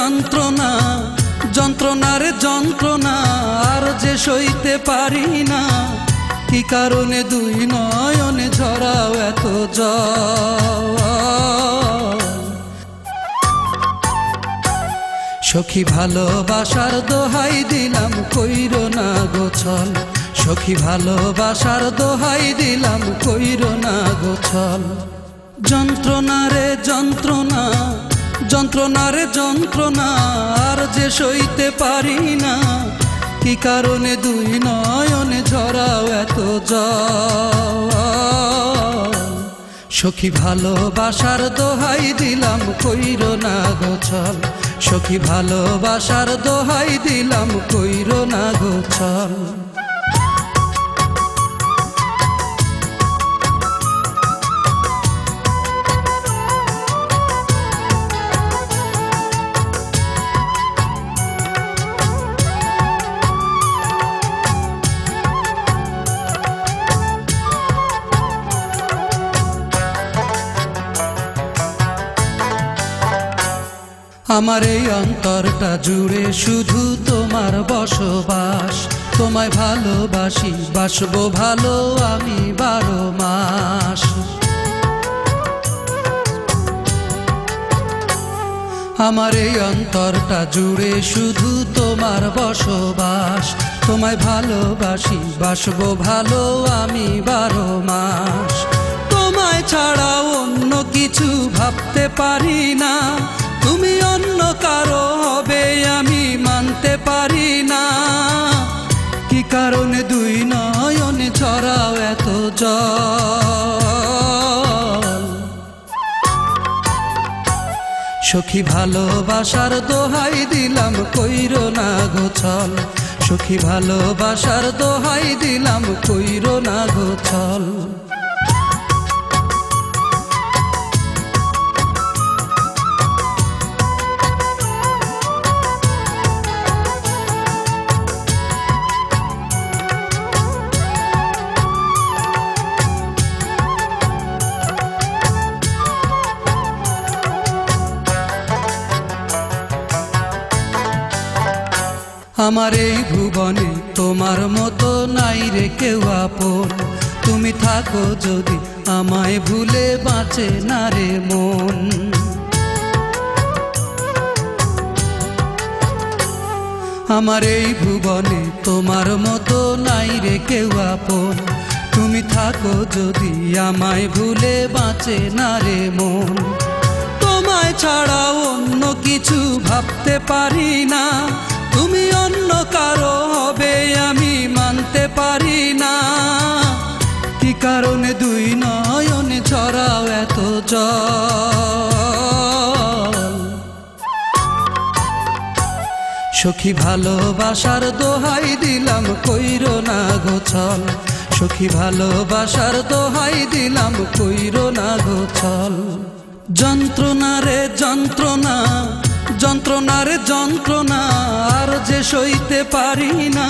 যন্ত্রণা, যন্ত্রণারে যন্ত্রণা আর যে সইতে পারি না। কি কারণে দুই নয়নে ঝরাও এত জল? সখী ভালোবাসার দোহাই দিলাম কইরো না গোছল। সখী ভালোবাসার দোহাই দিলাম কইরো না গোছল। যন্ত্রণারে যন্ত্রণা, যন্ত্রণারে যন্ত্রণা আর যে সইতে পারি না। কি কারণে দুই নয়নে ঝরাও এত জল? সখী ভালোবাসার দোহাই দিলাম কইরো না গোছল। সখী ভালোবাসার দোহাই দিলাম কইরো না গোছল। আমার এই অন্তরটা জুড়ে শুধু তোমার বসবাস। তোমায় ভালোবাসি, বাসবো ভালো আমি 12 মাস। আমার এই অন্তরটা জুড়ে শুধু তোমার বসবাস। তোমায় ভালোবাসি, বাসবো ভালো আমি 12 মাস। তোমায় ছাড়া অন্য কিছু ভাবতে পারি না। তুমি অন্য কারো হবে আমি মানতে পারি না। কি কারণে দুই নয়নে ঝরাও এত জল? সখী ভালোবাসার দোহাই দিলাম কইরো না গোছল। সখী ভালোবাসার দোহাই দিলাম কইরো না গোছল। আমার এই ভুবনে তোমার মতো নাই রে কেউ আপন। তুমি থাকো যদি আমায় ভুলে বাঁচে না রে মন। আমার এই ভুবনে তোমার মতো নাই রে কেউ আপন। তুমি থাকো যদি আমায় ভুলে বাঁচে না রে মন। তোমায় ছাড়া অন্য কিছু ভাবতে পারি না। তুমি অন্য কারো হবে আমি মানতে পারি না। কি কারণে দুই নয়নে ঝরাও এত জল? সখী ভালোবাসার দোহাই দিলাম কইরো না গোছল। সখী ভালোবাসার দোহাই দিলাম কইরো না গোছল। যন্ত্রণারে যন্ত্রণা, যন্ত্রণারে যন্ত্রণা আর যে সইতে পারি না।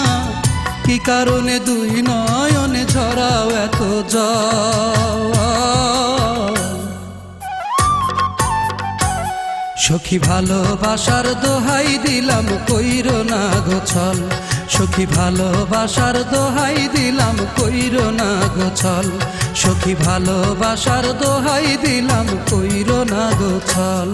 কি কারণে দুই নয়নে ঝরাও এত জল? সখী ভালোবাসার দোহাই দিলাম কইরো না গোছল। সখী ভালোবাসার দোহাই দিলাম কইরো না গোছল। সখী ভালোবাসার দোহাই দিলাম কইরো না গোছল।